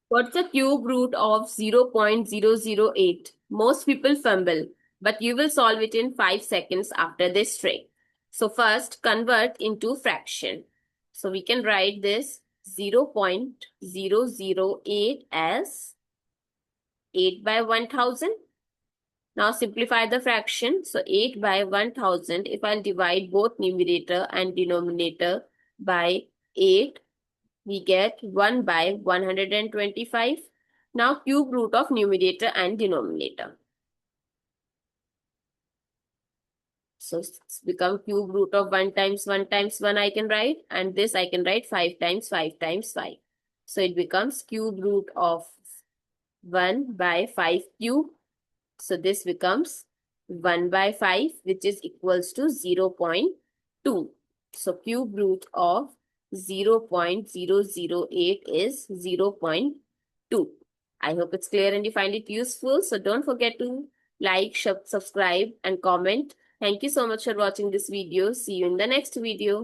What's the cube root of 0.008? Most people fumble, but you will solve it in 5 seconds after this trick. So first, convert into fraction. So we can write this 0.008 as 8 by 1000. Now simplify the fraction. So 8 by 1000, if I'll divide both numerator and denominator by 8, we get 1 by 125. Now cube root of numerator and denominator. So it's become cube root of 1 times 1 times 1 I can write, and this I can write 5 times 5 times 5. So it becomes cube root of 1 by 5 cube. So this becomes 1 by 5, which is equals to 0.2. So cube root of 0.008 is 0.2. I hope it's clear and you find it useful. So don't forget to like, subscribe and comment. Thank you so much for watching this video. See you in the next video.